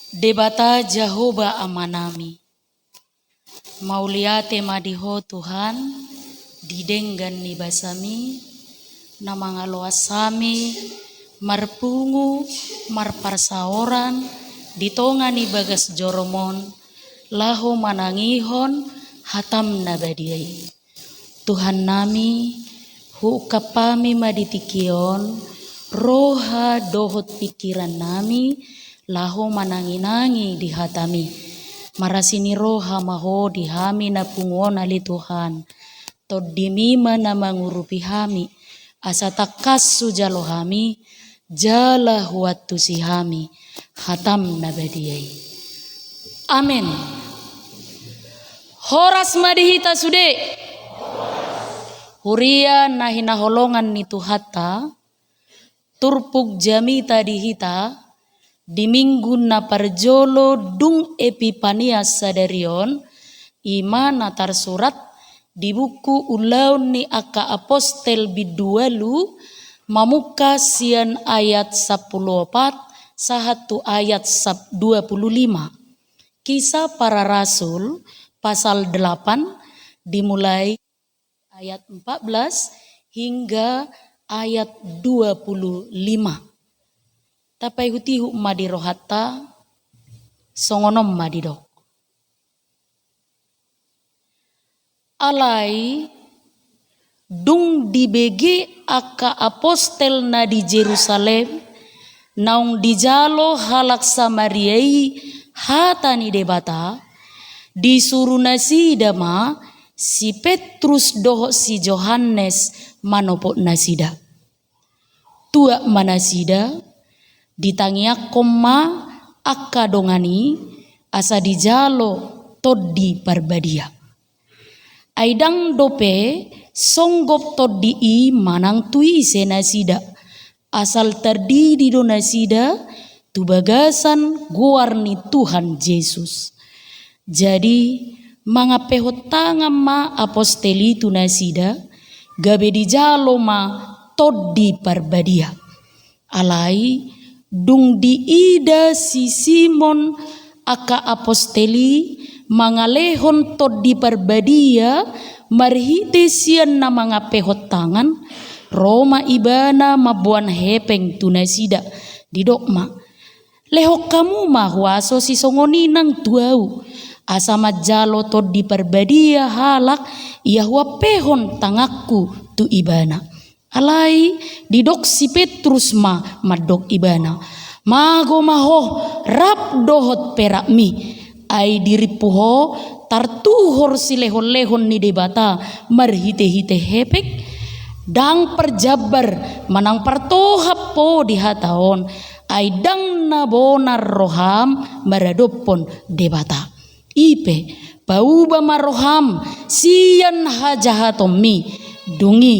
Debata Jehovah amanami. Mauliate madiho Tuhan, didenggan ni basami, namangaloasami, marpungu, marparsaoran, ditongani bagas joromon, laho manangihon, hatam nabadiai. Tuhan nami, hukapami maditikion, roha dohot pikiran nami, laho mananginangi dihatami. Marasini roha maho dihami na pungon ali Tuhan. Todimima na mangurupi hami. Asa takas sujalohami, jala huatu sihami. Hatam nabadiyai. Amin. Horas madihita sude. Huria nahina holongan ni Tuhata. Turpuk jamita dihita. Di minggu na parjolo dung Epipania sadarion. Ima natar surat di buku ulaun ni aka apostel bidualu. Mamuka sian ayat 14 sahatu ayat 25. Kisah para Rasul pasal 8 dimulai ayat 14 hingga ayat 25. Tapai hutihu madi rohata songonom madi dok. Alai dung dibege aka apostel na di Jerusalem naung dijalo halak Samariai hatani debata disuruh nasi dama si Petrus doho si Johannes manopok nasida. Tua manasida ditangiak koma akka dongani asa dijalo toddi parbadia. Aidang dope songgop toddi i manang tui senasida asal terdiri do nasida tu bagasan guarni Tuhan Yesus. Jadi mangapehot tangam ma aposteli tu nasida gabe dijalo ma toddi parbadia. Alai dung diida si Simon aka aposteli mangalehon toddi parbadia marhite sian na mga pehot tangan Roma ibana mabuan hepeng tunasida di dokma lehok kamu mahwaso si songoni nang tuau asama jalo toddi parbadia halak yahwa pehon tangakku tu ibana. Alai didok si Petrus madok ibana mago maho rap dohot perak mi ai diripuho tartuhor si lehon-lehon ni debata marhite-hite hepek dang perjabar manang partohap po di hataon ai dang nabonar roham maradopon debata ipe pauba maroham sian hajahatomi dungi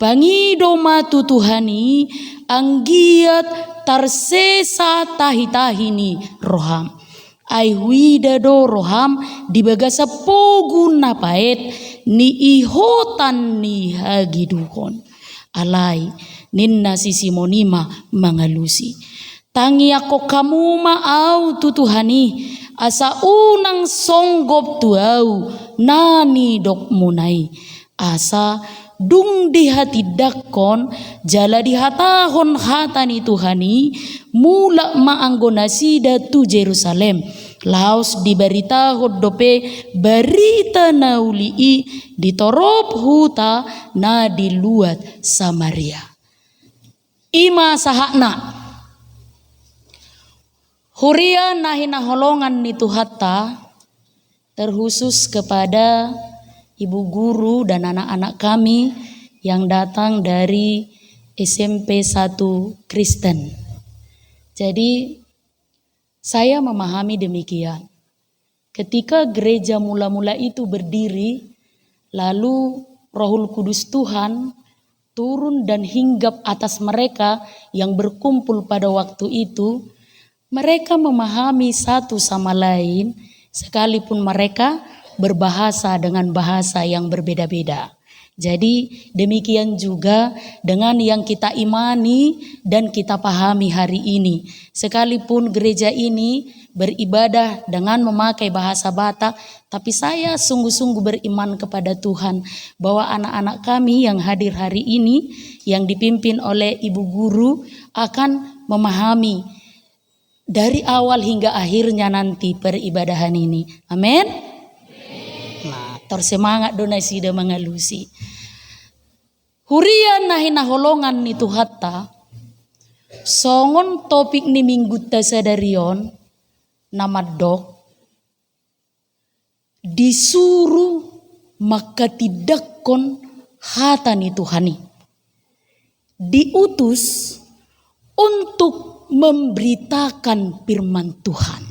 pangido matu Tuhani anggiat tarsesa tahitahini roham. Ai widado roham dibagasa pogun napaet ni ihotan ni hagiduhon. Alai ninna si Simonima mangalusi. Tangi ako kamuma au tutuhani asa unang songgop tuau nani dok munai asa dung di hati dakon jala di hatahon hatani Tuhani mula maanggonasida tu Jerusalem laos diberitahod dope berita naulii ditorop huta na diluat Samaria. Ima sahakna huria nahina holongan ni Tuhata terkhusus kepada ibu guru dan anak-anak kami yang datang dari SMP 1 Kristen. Jadi saya memahami demikian. Ketika gereja mula-mula itu berdiri, lalu Rohul Kudus Tuhan turun dan hinggap atas mereka yang berkumpul pada waktu itu, mereka memahami satu sama lain sekalipun mereka berbahasa dengan bahasa yang berbeda-beda. Jadi demikian juga dengan yang kita imani dan kita pahami hari ini. Sekalipun gereja ini beribadah dengan memakai bahasa Batak, tapi saya sungguh-sungguh beriman kepada Tuhan bahwa anak-anak kami yang hadir hari ini, yang dipimpin oleh ibu guru, akan memahami dari awal hingga akhirnya nanti peribadahan ini. Amin. Nah, tersemangat donai sida mengalusi. Hurian nahi naholongan ni Tuhatta. Songon topik ni minggu tasadarion nama dok. Disuruh maka tidak kon hata ni Tuhani. Diutus untuk memberitakan firman Tuhan.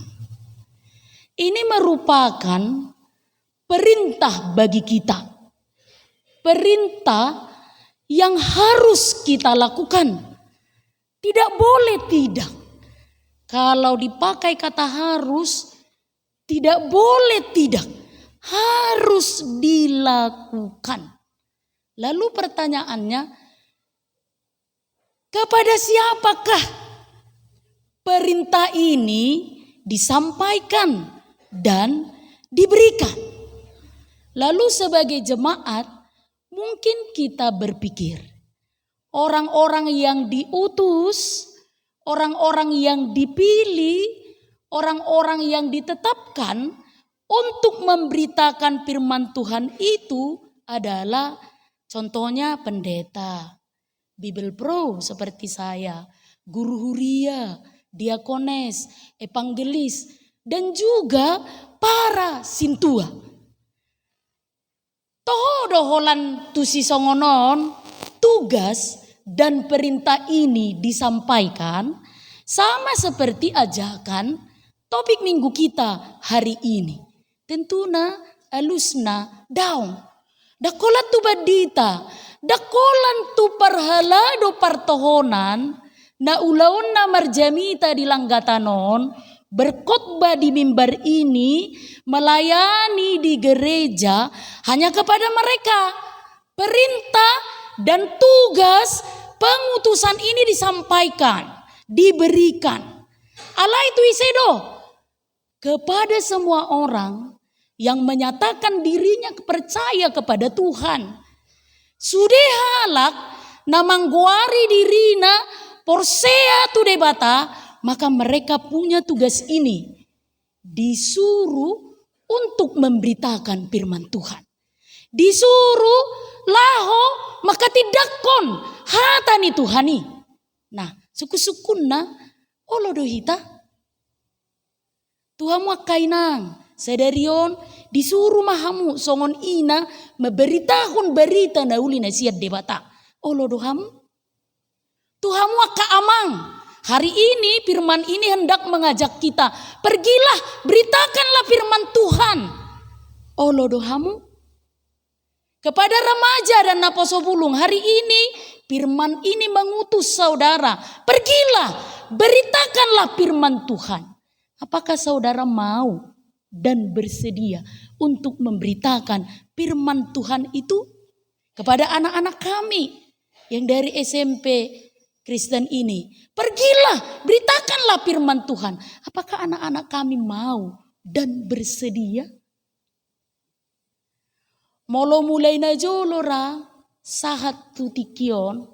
Ini merupakan perintah bagi kita. Perintah yang harus kita lakukan. Tidak boleh tidak. Kalau dipakai kata harus, tidak boleh tidak. Harus dilakukan. Lalu pertanyaannya, kepada siapakah perintah ini disampaikan dan diberikan? Lalu sebagai jemaat, mungkin kita berpikir, orang-orang yang diutus, orang-orang yang dipilih, orang-orang yang ditetapkan untuk memberitakan firman Tuhan itu adalah contohnya pendeta, Bible Pro seperti saya, guru huria, diakones, evangelis, dan juga para sintua. Tohodoholan tusi songonon, tugas dan perintah ini disampaikan sama seperti ajakan topik minggu kita hari ini. Tentuna alusna daun. Dakola tu badita, dakolan tu parhalado partohonan, na ulaon na marjamita di langgatanon, berkhotbah di mimbar ini, melayani di gereja hanya kepada mereka. Perintah dan tugas pengutusan ini disampaikan, diberikan. Allah itu isedo kepada semua orang yang menyatakan dirinya percaya kepada Tuhan. Sudah halak namangguari dirina porsea tu debata, maka mereka punya tugas ini. Disuruh untuk memberitakan firman Tuhan. Disuruh laho maka tidak kon hatani Tuhani. Nah, suku-sukunna olodohita. Tuhan kainang sedarion disuruh mahamu songon ina memberitakan berita na uli na siat debata. Olodoham. Tuhan ka amang. Hari ini firman ini hendak mengajak kita. Pergilah, beritakanlah firman Tuhan. Olodohamu. Kepada remaja dan naposobulung, hari ini firman ini mengutus saudara. Pergilah, beritakanlah firman Tuhan. Apakah saudara mau dan bersedia untuk memberitakan firman Tuhan itu kepada anak-anak kami yang dari SMP Kristen ini? Pergilah, beritakanlah firman Tuhan. Apakah anak-anak kami mau dan bersedia? Molo mulai na jolora sahat tutikion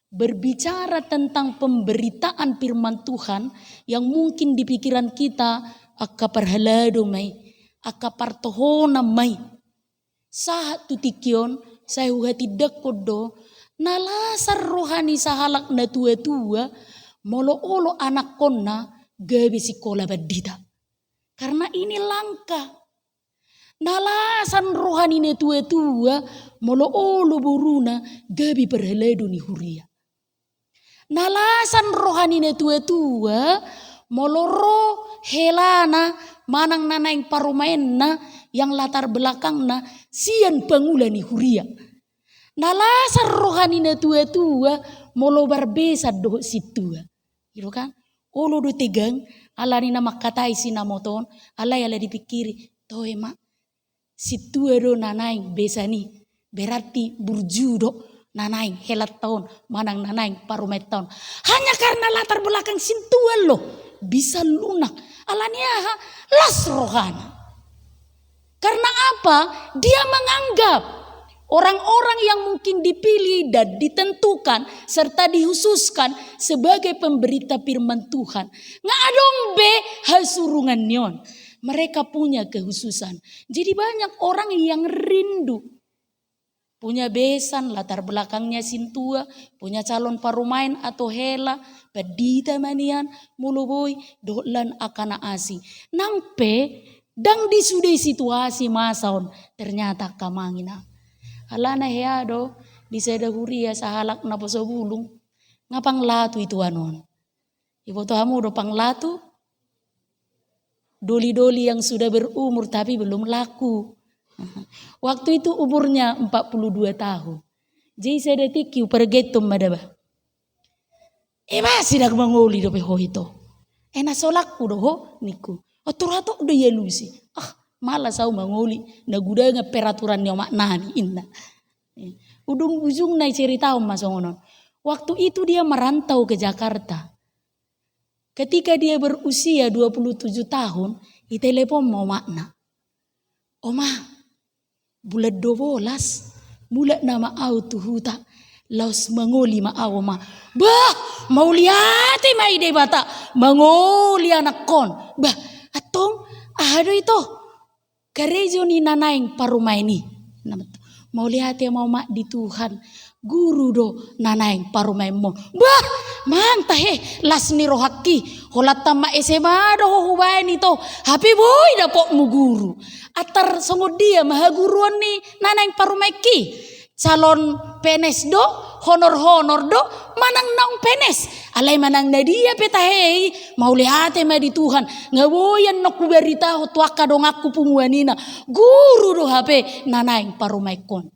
berbicara tentang pemberitaan firman Tuhan yang mungkin di pikiran kita akaparhalado may, akapartohona may. Sahat tutikion saya tidak kodo nalasar rohani sahalak na tua-tua molo-olo anak konna gabi sikola badita. Karena ini langka. Nalasan rohani na tua-tua molo-olo buruna gabi perhelado ni huria. Nalasan rohani na tua-tua moloro helana manang nanaing parumaenna yang latar belakangna sian pangula ni huria. Nalasan rohani na tua-tua molo barbesa doh situa. Gitu kan? Olo do tegang ala ni nama katai sinamoton ala yala dipikiri toh emak situa do nanaing besani berarti burjudo nanaing helat tahun manang nanaing parumet tahun. Hanya karena latar belakang sintuan loh bisa lunak alania las rohana. Karena apa? Dia menganggap orang-orang yang mungkin dipilih dan ditentukan serta dihususkan sebagai pemberita firman Tuhan. Ngadong be hasurungan nyon. Mereka punya kehususan. Jadi banyak orang yang rindu. Punya besan, latar belakangnya sintua, punya calon parumain atau hela, pedita manian, muluboi, dolan akana asi. Nangpe, dang disudai situasi masaon, ternyata kamangina. Alana heado, disada huria sahalak na pasobulung, ngapang latu itu anon. Ibu tamu do pang latu, doli-doli yang sudah berumur tapi belum laku. Waktu itu umurnya 42 tahun. Jadi saya detikiu pergetum madaba. Masih dak mangoli do peho itu. Enak solakku do ho niku. Aturato do yelusi. Malas au mangoli na gudanga peraturan yang maknani inna. Udung ujung nai cerita masongonon. Waktu itu dia merantau ke Jakarta. Ketika dia berusia 27 tahun, itelepon mau makna. Oma, bulat 12, mulat nama au tuhuta, laus mangoli ma au ma. Bah, mau lihat ma ide bata, mangoli anak kon. Bah, atong ada itu. Karejo ni nanaing parumaini. Mau lihat ya mau mak di Tuhan. Guru do nanaing parumaimo. Bah, mantah las ni rohaki. Holat tama SMA do hubain itu. Happy boy dapok mu guru. Atar songod dia maha guruan ni nanaing parumaiki. Calon PNS do, honor do, manang naong PNS. Alay manang na dia petahei, mau lihat ma di Tuhan. Ngawoyan no ku berita tuaka dong aku punguanina. Guru do HP nanaing parumaikon.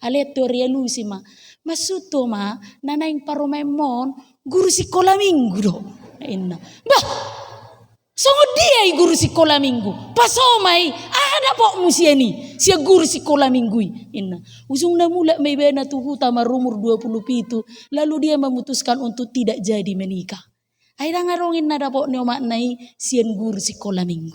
Alay teori lusi ma. Masuto ma nanaing parumaimon guru sekolah minggu do. Inna. Bah, songod dia guru sekolah minggu. Pasomai ada pok musiani sia guru sekolah minggu. Inna. Usung na mula may bena tuhu tamar umur 27 lalu dia memutuskan untuk tidak jadi menikah. Aira ngarongin na dapok neo maknai sian guru sekolah minggu.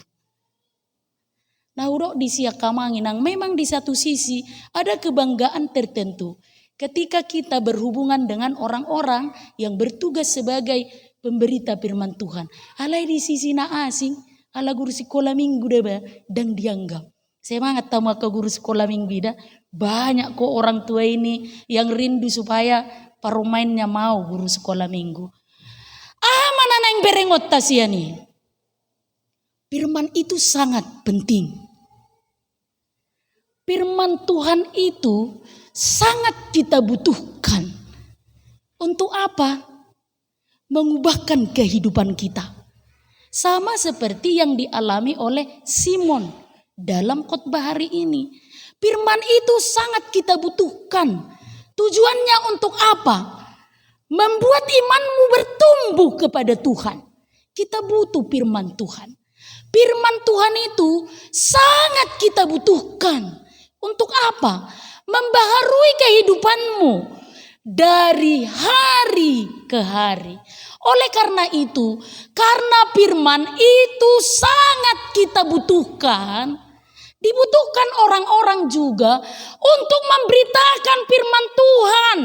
Nah urok di sia kamanginang memang di satu sisi ada kebanggaan tertentu ketika kita berhubungan dengan orang-orang yang bertugas sebagai pemberita firman Tuhan. Alai di sisi na asing, ala guru sekolah minggu deba dan dianggap. Semangat tamu ke guru sekolah minggu dah. Banyak kok orang tua ini yang rindu supaya parumainnya mau guru sekolah minggu. Mana nang berengot tasia nih. Firman itu sangat penting. Firman Tuhan itu sangat kita butuhkan. Untuk apa? Mengubahkan kehidupan kita. Sama seperti yang dialami oleh Simon dalam khotbah hari ini. Firman itu sangat kita butuhkan. Tujuannya untuk apa? Membuat imanmu bertumbuh kepada Tuhan. Kita butuh firman Tuhan. Firman Tuhan itu sangat kita butuhkan. Untuk apa? Membaharui kehidupanmu dari hari ke hari. Oleh karena itu, karena firman itu sangat kita butuhkan, dibutuhkan orang-orang juga untuk memberitakan firman Tuhan.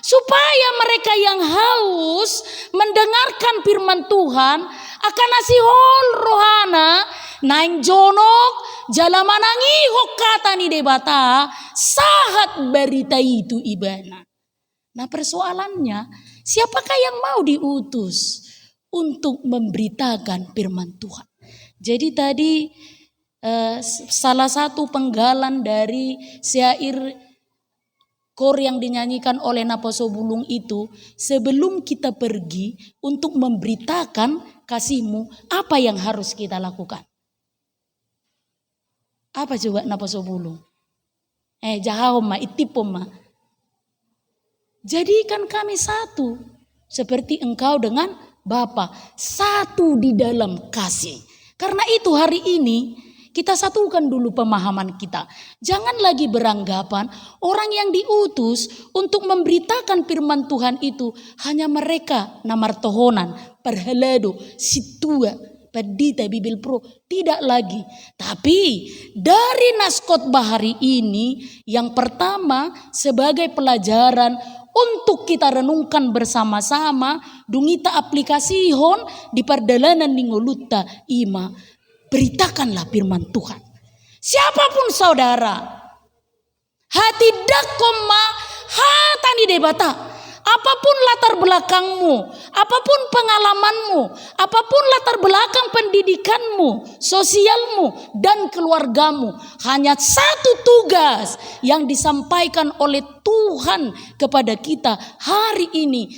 Supaya mereka yang haus mendengarkan firman Tuhan akan nasihol rohana naing jonok jalamanangi hokata ni debata sahat berita itu ibana. Nah persoalannya, siapakah yang mau diutus untuk memberitakan firman Tuhan? Jadi tadi salah satu penggalan dari syair kor yang dinyanyikan oleh Naposo Bulung itu, sebelum kita pergi untuk memberitakan kasihmu, apa yang harus kita lakukan? Apa coba Naposo Bulung? Jahau ma itipom ma. Jadikan kami satu seperti engkau dengan Bapa, satu di dalam kasih. Karena itu hari ini kita satukan dulu pemahaman kita. Jangan lagi beranggapan orang yang diutus untuk memberitakan firman Tuhan itu hanya mereka namartohonan, perhelado, situa, pedita, Bibil Pro. Tidak lagi. Tapi dari naskotbah hari ini yang pertama sebagai pelajaran untuk kita renungkan bersama-sama, dungita aplikasihon di perdalanan ningoluta ima. Beritakanlah firman Tuhan. Siapapun saudara, hati dakoma hatani debata. Apapun latar belakangmu, apapun pengalamanmu, apapun latar belakang pendidikanmu, sosialmu, dan keluargamu, hanya satu tugas yang disampaikan oleh Tuhan kepada kita hari ini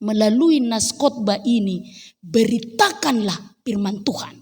melalui naskotbah ini. Beritakanlah firman Tuhan.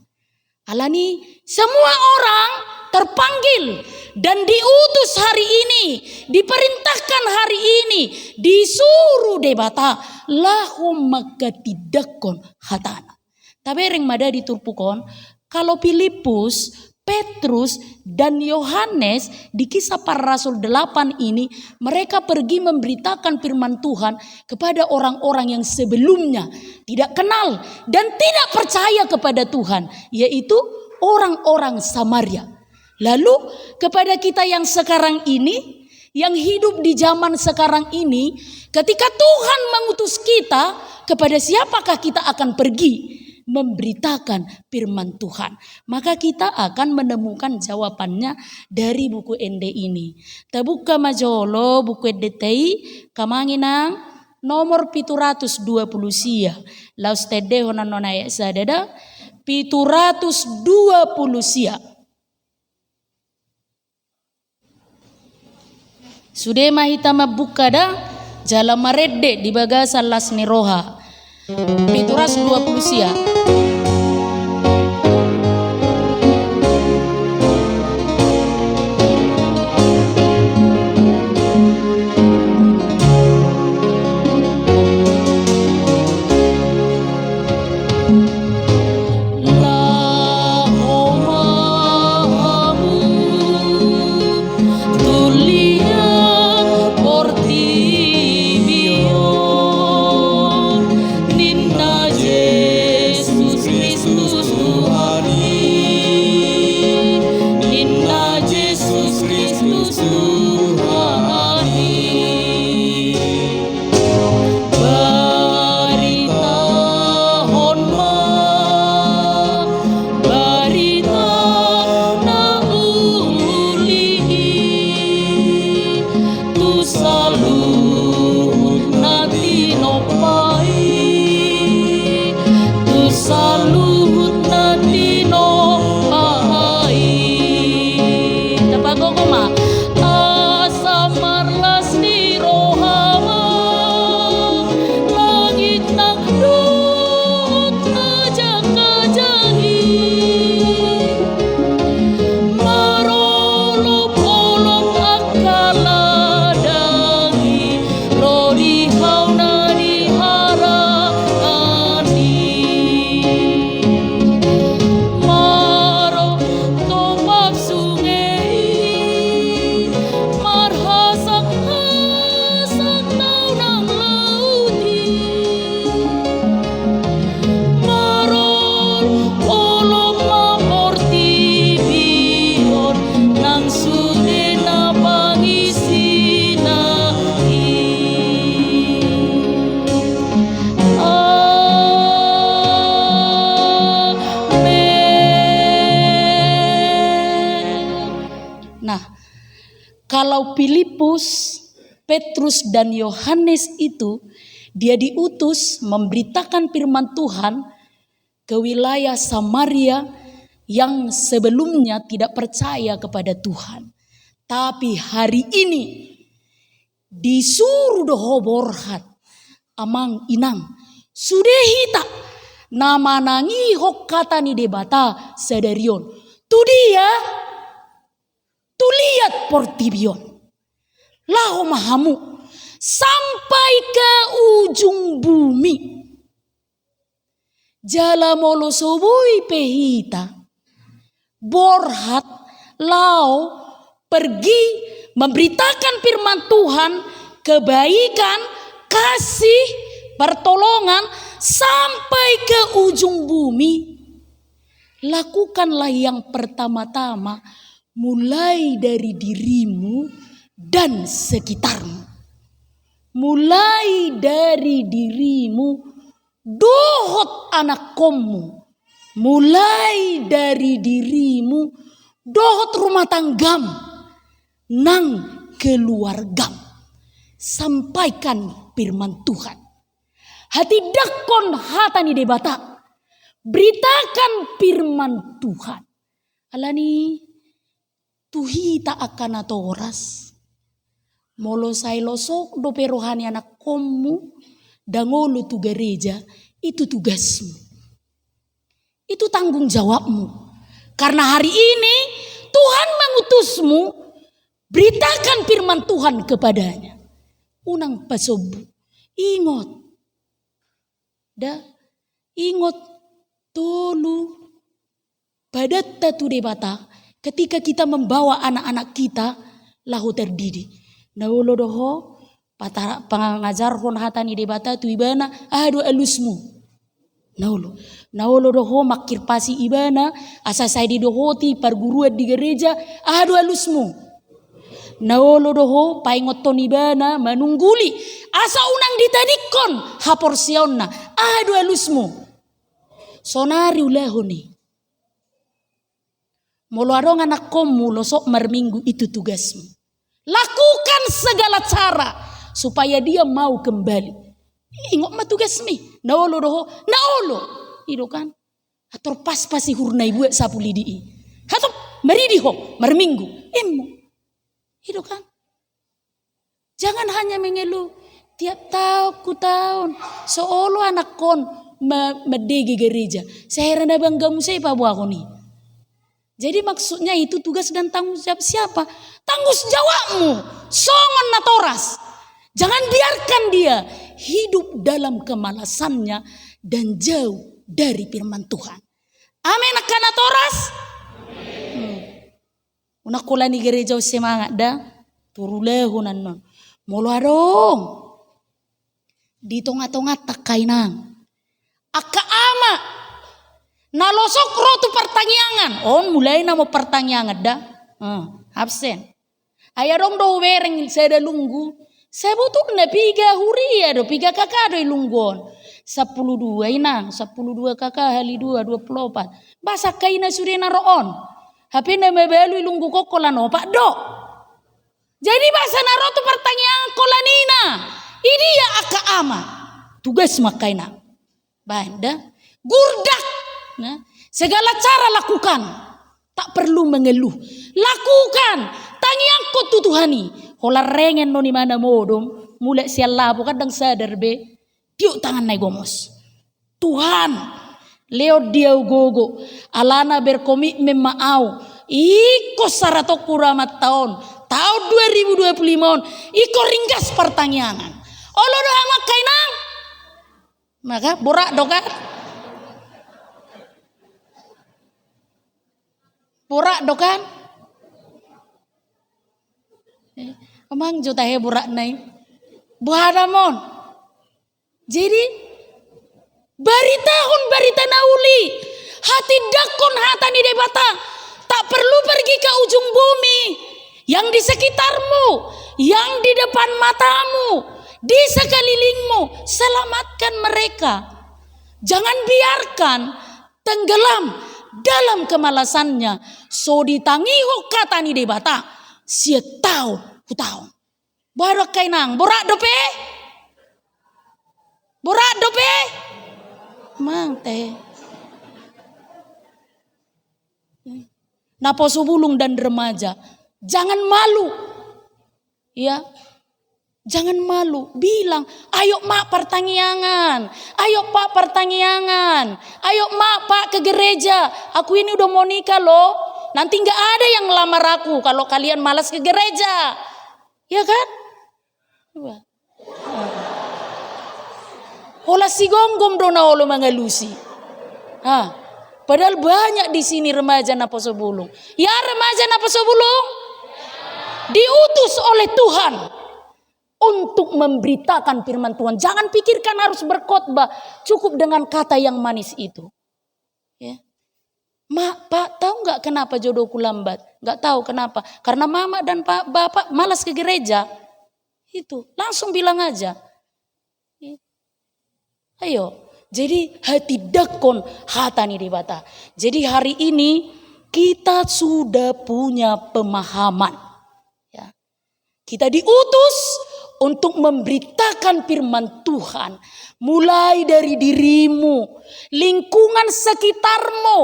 Alani, semua orang terpanggil dan diutus hari ini, diperintahkan hari ini, disuruh debata lahum makatidakon hatana. Tabereng mada diturpukon, kalau Filipus, Petrus dan Yohanes di kisah para rasul 8 ini, mereka pergi memberitakan firman Tuhan kepada orang-orang yang sebelumnya tidak kenal dan tidak percaya kepada Tuhan, yaitu orang-orang Samaria. Lalu kepada kita yang sekarang ini, yang hidup di zaman sekarang ini, ketika Tuhan mengutus kita, kepada siapakah kita akan pergi memberitakan firman Tuhan? Maka kita akan menemukan jawabannya dari buku Ende ini. Tabuka majolo buku DTI kamanginang nomor 720 sia. Laus tede honan nona ya sadada 720 sia. Sudah mahita mabuka dah jalan marede di bagasan las niroha 720 sia. Kalau Filipus, Petrus dan Yohanes itu dia diutus memberitakan firman Tuhan ke wilayah Samaria yang sebelumnya tidak percaya kepada Tuhan. Tapi hari ini disuruh dohoborhat amang inang sudehita nama nangi hok kata ni debata sederion tu dia tu lihat portibion laho mahamu sampai ke ujung bumi jala molo soboi pehita Borhat, lau pergi memberitakan firman Tuhan, kebaikan, kasih, pertolongan sampai ke ujung bumi. Lakukanlah yang pertama-tama mulai dari dirimu dan sekitarmu. Mulai dari dirimu, dohot anak kommu. Mulai dari dirimu, dohot rumah tanggam, nang keluargam. Sampaikan firman Tuhan. Hati dakon hatani debata. Beritakan firman Tuhan. Alani tuhi tak akan atoras. Molo say losok do perohani anak kommu. Dangolo tu gereja. Itu tugasmu. Itu tanggung jawabmu. Karena hari ini Tuhan mengutusmu. Beritakan firman Tuhan kepadanya. Unang pasobu. Ingot. Ingot. Tolu pada tatu debata ketika kita membawa anak-anak kita lahu terdidik. Naulo doho pengajar hon hatani debata tu ibana adu elusmu. Naulo doho makir pasi ibana asa saya di dohoti perguruan di gereja adu elusmu. Naulo doho paingoton ibana manungguli asa unang ditadikon haporsionna adu elusmu. Sonari ulehoni. Molo adong anak komu losok marminggu itu tugasmu. Lakukan segala cara supaya dia mau kembali. Ingok ma tugasmi. Naolo doho, naolo. Ido kan. Ator pas pasi hurnai buat sapu lidi. Hato maridiho marminggu. Emu. Ido kan. Jangan hanya mengeluh. Tiap tahun seolo anak kon medegi gereja. Saya rada banggamu saya pak buah nih. Jadi maksudnya itu tugas dan tanggung jawab siapa? Tanggung jawabmu. Songon natoras. Jangan biarkan dia hidup dalam kemalasannya dan jauh dari firman Tuhan. Amin akan natoras. Una kolani gereja semangat dah. Turulehunan non. Molo adong. Di tonga-tonga tak kainang. Aka ama nalosok rotu pertanyaan. On mulai namo pertanyaan dah. Absen. Ayah dong do wereng saya dah lunggu. Saya butuh na piga huria do piga kakak do ilunggon. 12 inang 12 kakak hali 2 24. Basa kaina surena roon. Hape na mebelu ilunggu kokolan opak do. Jadi basa na rotu pertanyaan kolanina. Ini ya aka ama. Tugas makaina. Banda, gurdak. Nah, segala cara lakukan. Tak perlu mengeluh. Lakukan. Tangiangko tutuhani. Hola rengen no ni mana modom. Mulai siala kadang sadar be. Tiuk tangan naik gomos. Tuhan. Leo dia gogo. Alana berkomitmen maau. Iko sarato kuramat tahun. Tahun 2025. Iko ringgas pertanyaan. Olo doa makainang. Maka borak dokan. Borak dokan. Emang juta he borak naik. Buhadamon. Jadi berita nauli. Hati dakon hatani debata. Tak perlu pergi ke ujung bumi. Yang di sekitarmu. Yang di depan matamu. Di sekelilingmu, selamatkan mereka. Jangan biarkan tenggelam dalam kemalasannya. So ditangiho kata ni debata. Sia tahu, ku tahu. Barak kainang, borak dope. Borak dope. Mang teh. Napo subulung dan remaja. Jangan malu. Ya. Jangan malu, bilang, ayo mak pertanyaan, ayo pak pertanyaan, ayo mak pak ke gereja, aku ini udah mau nikah loh, nanti nggak ada yang ngelamar aku kalau kalian malas ke gereja, ya kan? Hola si gonggom dona olo mangalusi, Padahal banyak di sini remaja napa sebulung. Ya remaja napa sebulung? Diutus oleh Tuhan untuk memberitakan firman Tuhan. Jangan pikirkan harus berkhotbah, cukup dengan kata yang manis itu. Ya. Pak, tahu nggak kenapa jodohku lambat? Nggak tahu kenapa. Karena mama dan bapak malas ke gereja. Itu langsung bilang aja. Ayo. Jadi hati dakon hatani debata. Jadi hari ini kita sudah punya pemahaman. Ya. Kita diutus untuk memberitakan firman Tuhan. Mulai dari dirimu, lingkungan sekitarmu,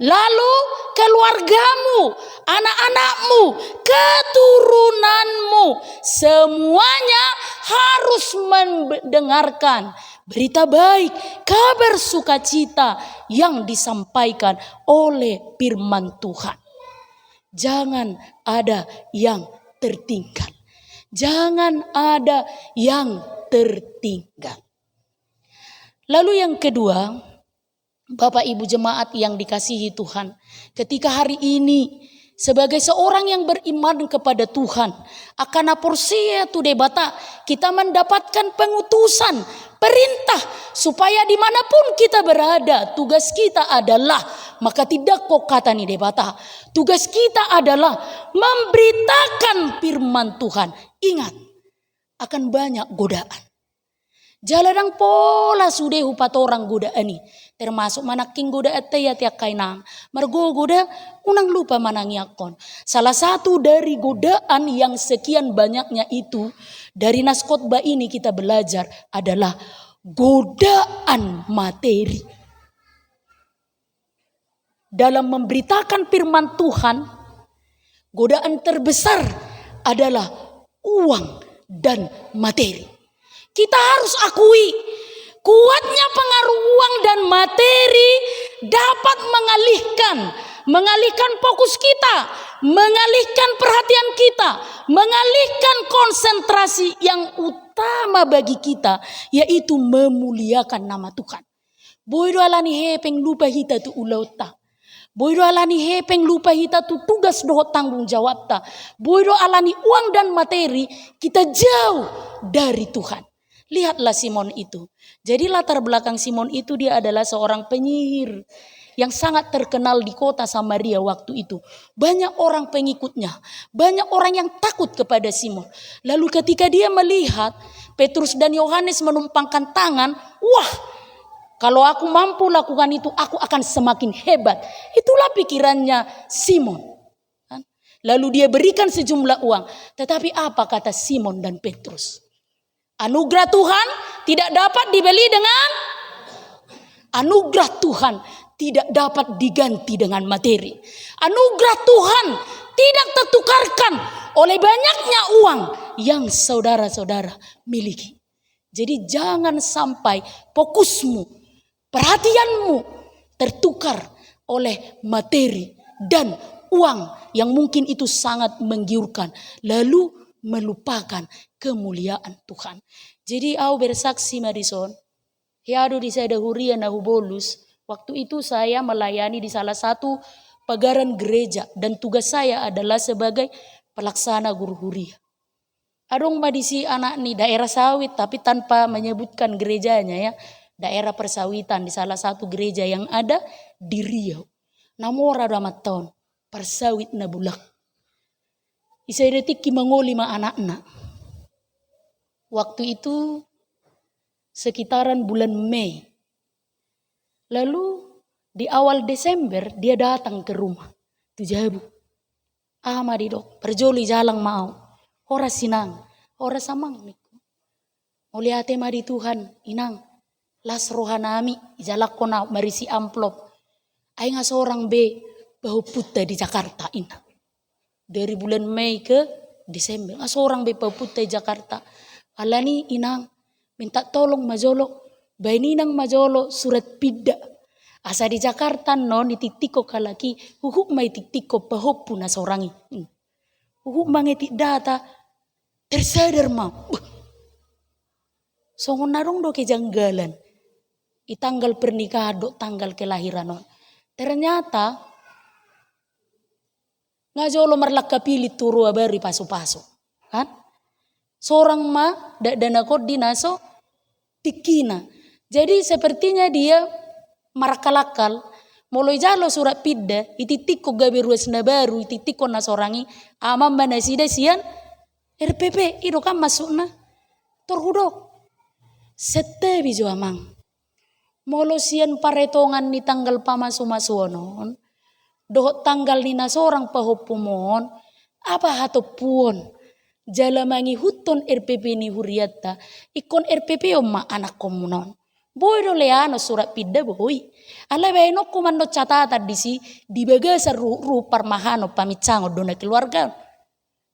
lalu keluargamu, anak-anakmu, keturunanmu. Semuanya harus mendengarkan berita baik, kabar sukacita yang disampaikan oleh firman Tuhan. Jangan ada yang tertinggal. Jangan ada yang tertinggal. Lalu yang kedua, Bapak Ibu jemaat yang dikasihi Tuhan, ketika hari ini sebagai seorang yang beriman kepada Tuhan, akan aporsia tu debata, kita mendapatkan pengutusan, perintah supaya dimanapun kita berada, tugas kita adalah, maka tidak kok kata nih debata, tugas kita adalah memberitakan firman Tuhan. Ingat, akan banyak godaan. Jaladang pola sudah upat orang godaan ini. Termasuk manaking goda ya tiak kainang. Margo goda unang lupa manangyakon. Salah satu dari godaan yang sekian banyaknya itu, dari nas khotbah ini kita belajar adalah godaan materi. Dalam memberitakan firman Tuhan, godaan terbesar adalah uang dan materi. Kita harus akui, kuatnya pengaruh uang dan materi dapat mengalihkan fokus kita, mengalihkan perhatian kita, mengalihkan konsentrasi yang utama bagi kita, yaitu memuliakan nama Tuhan. Boydo alani hepeng lupa hita tu ulauta. Boydo alani hepeng lupa hita tu tugas doh tanggung jawab ta. Boydo alani uang dan materi kita jauh dari Tuhan. Lihatlah Simon itu. Jadi latar belakang Simon itu, dia adalah seorang penyihir yang sangat terkenal di kota Samaria waktu itu. Banyak orang pengikutnya, banyak orang yang takut kepada Simon. Lalu ketika dia melihat Petrus dan Yohanes menumpangkan tangan, wah, kalau aku mampu lakukan itu, aku akan semakin hebat. Itulah pikirannya Simon. Lalu dia berikan sejumlah uang. Tetapi apa kata Simon dan Petrus? Anugerah Tuhan tidak dapat dibeli dengan anugerah Tuhan tidak dapat diganti dengan materi. Anugerah Tuhan tidak tertukarkan oleh banyaknya uang yang saudara-saudara miliki. Jadi jangan sampai fokusmu, perhatianmu tertukar oleh materi dan uang yang mungkin itu sangat menggiurkan, lalu melupakan kemuliaan Tuhan. Jadi aku bersaksi Madison, hiadu di saya hurian aku bolus. Waktu itu saya melayani di salah satu pagaran gereja dan tugas saya adalah sebagai pelaksana guru huria. Adong madisi anak nih daerah sawit tapi tanpa menyebutkan gerejanya ya. Daerah persawitan di salah satu gereja yang ada di Riau. Namora damat tahun persawit na bulak. Isai detik kimangoli ma anak-anak. Waktu itu sekitaran bulan Mei. Lalu di awal Desember dia datang ke rumah. Tujabu. Madi dok, perjoli jalang mau. Ora sinang, ora samang niku. Oliate madi Tuhan, inang. Las rohanami, jalakona marisi amplop. Ay nga seorang be bahu puta di Jakarta inang. Dari bulan Mei ke Desember. Seorang bapak putih Jakarta. Alani inang minta tolong majolo. Baininang majolo surat pidda. Asa di Jakarta no nititiko kalaki. Huhuk may titiko pahopu na seorang ini. Huhuk mangetik data. Tersadar mau. Songon narong do kejanggalan. Itanggal pernikahan do tanggal kelahiran non. Ternyata ngajolo marlaka pilih turu abari pasu-pasu. Kan? Seorang dana koordinaso tikina. Jadi sepertinya dia marakalakal. Mulai jalo surat pidda, ititiko gabi ruas na baru, ititiko na sorangi, amam manasida sian, RPP, itu kan masuk na, terhudok. Setebi jo amang. Molo sian paretongan ni tanggal pamasu-masuonon, dohot tanggal ni na sorang pahopumon, apa hato puon, jalamangi huton RPP ni huriata, ikon RPP oma anak komunon. Boy do leano surat pidda boy. Ala baino kumando catatan di bagasa rupar mahano pamicango dona keluarga.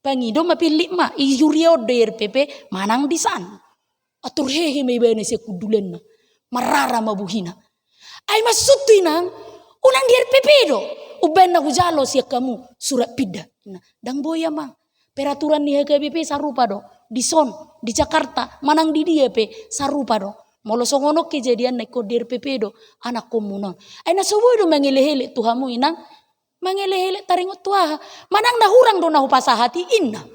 Pangido mapilih ma iurio do RPP manang di san. Atur hehe may bane se kudulen na. Marara mabuhina. Ay masutu inang unang di RPP do. Uban na hujalo siya kamu surat pidda. Dang boya ma. Peraturan ni HKBP sarupa do. Di son, di Jakarta, manang di dia pe sarupa do. Molo songono kejadian naik kodir pepedo anak komunon. Ay nasoboy do mangilehele tuhamu inang. Mangilehele taringot tuaha. Manang nahurang do nahu pasahati inna.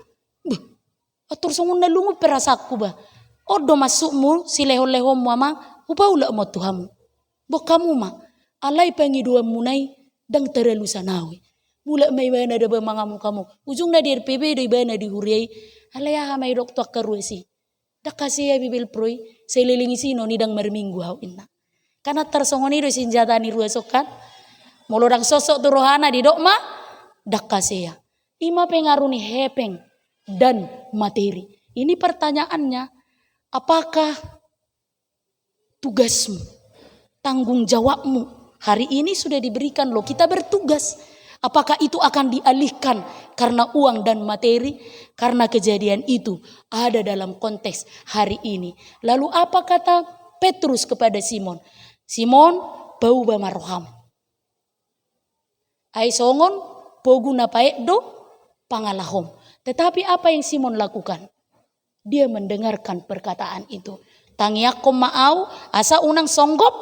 Atur songon na lungu perasaku ba. Odo masukmu si leho-leho mu ama. Upaula mo tuhamu. Bokamu ma. Alay pangiduan munay dang teralu sanawi. Mula may bana da ba mga kamu. Ujung na di RPP do ibana di huriay. Alay aha may doktor karuesi. Dak kasih ya bibil proy, selilingi sino nidang merminggu hau inna. Karena tersongoni do senjata ni ruasokan, molodang sosok tu rohana di dokma, dak kasih ya. Ima pengaruni hepeng dan materi. Ini pertanyaannya, apakah tugasmu, tanggung jawabmu hari ini sudah diberikan loh, kita bertugas. Apakah itu akan dialihkan karena uang dan materi? Karena kejadian itu ada dalam konteks hari ini. Lalu apa kata Petrus kepada Simon? Simon, bau bamaroham. Ai songon, poguna paekdo, pangalahom. Tetapi apa yang Simon lakukan? Dia mendengarkan perkataan itu. Tangiakom maau, asa unang songgop,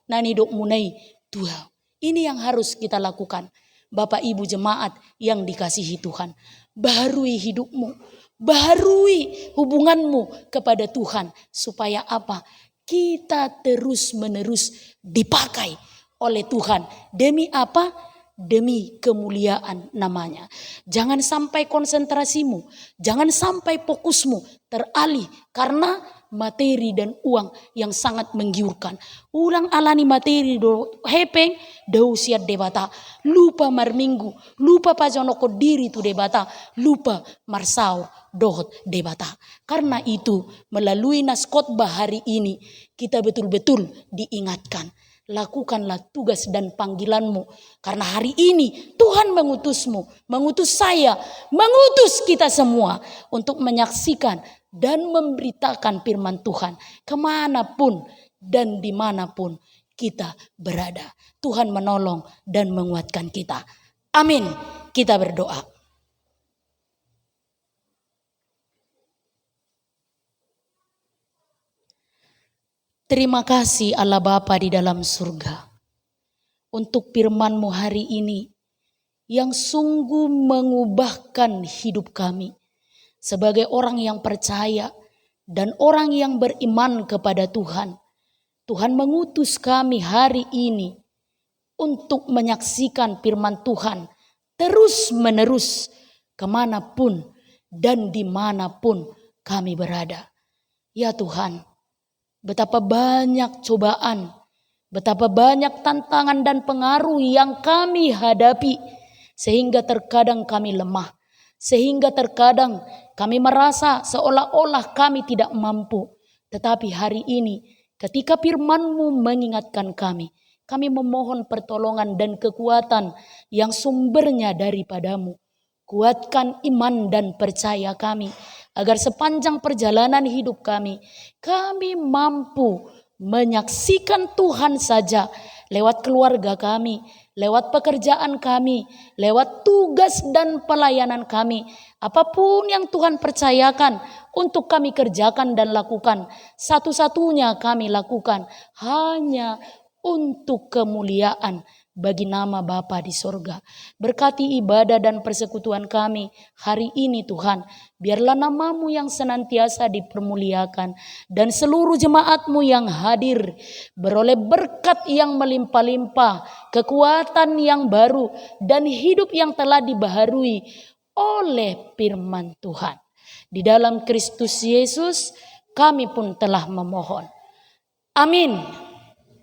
nanidok munai tuha. Ini yang harus kita lakukan. Bapak Ibu jemaat yang dikasihi Tuhan. Baharui hidupmu. Baharui hubunganmu kepada Tuhan. Supaya apa? Kita terus menerus dipakai oleh Tuhan. Demi apa? Demi kemuliaan namanya. Jangan sampai konsentrasimu. Jangan sampai fokusmu teralih. Karena materi dan uang yang sangat menggiurkan. Ulang alani materi do hepeng dau siat debata. Lupa marminggu, lupa pajonoko diri tu debata, lupa marsaur dohot debata. Karena itu melalui nas khotbah hari ini kita betul-betul diingatkan. Lakukanlah tugas dan panggilanmu. Karena hari ini Tuhan mengutusmu, mengutus saya, mengutus kita semua untuk menyaksikan dan memberitakan firman Tuhan kemanapun dan dimanapun kita berada. Tuhan menolong dan menguatkan kita. Amin. Kita berdoa. Terima kasih Allah Bapa di dalam surga untuk firman-Mu hari ini yang sungguh mengubahkan hidup kami sebagai orang yang percaya dan orang yang beriman kepada Tuhan. Tuhan mengutus kami hari ini untuk menyaksikan firman Tuhan terus menerus kemanapun dan dimanapun kami berada. Ya Tuhan, betapa banyak cobaan, betapa banyak tantangan dan pengaruh yang kami hadapi sehingga terkadang kami lemah, sehingga terkadang kami merasa seolah-olah kami tidak mampu. Tetapi hari ini ketika firman-Mu mengingatkan kami memohon pertolongan dan kekuatan yang sumbernya daripada-Mu. Kuatkan iman dan percaya kami agar sepanjang perjalanan hidup kami mampu menyaksikan Tuhan saja lewat keluarga kami, lewat pekerjaan kami, lewat tugas dan pelayanan kami. Apapun yang Tuhan percayakan untuk kami kerjakan dan lakukan, satu-satunya kami lakukan hanya untuk kemuliaan bagi nama Bapa di sorga. Berkati ibadah dan persekutuan kami hari ini Tuhan. Biarlah nama-Mu yang senantiasa dipermuliakan. Dan seluruh jemaat-Mu yang hadir beroleh berkat yang melimpah-limpah. Kekuatan yang baru dan hidup yang telah dibaharui oleh firman Tuhan. Di dalam Kristus Yesus kami pun telah memohon. Amin.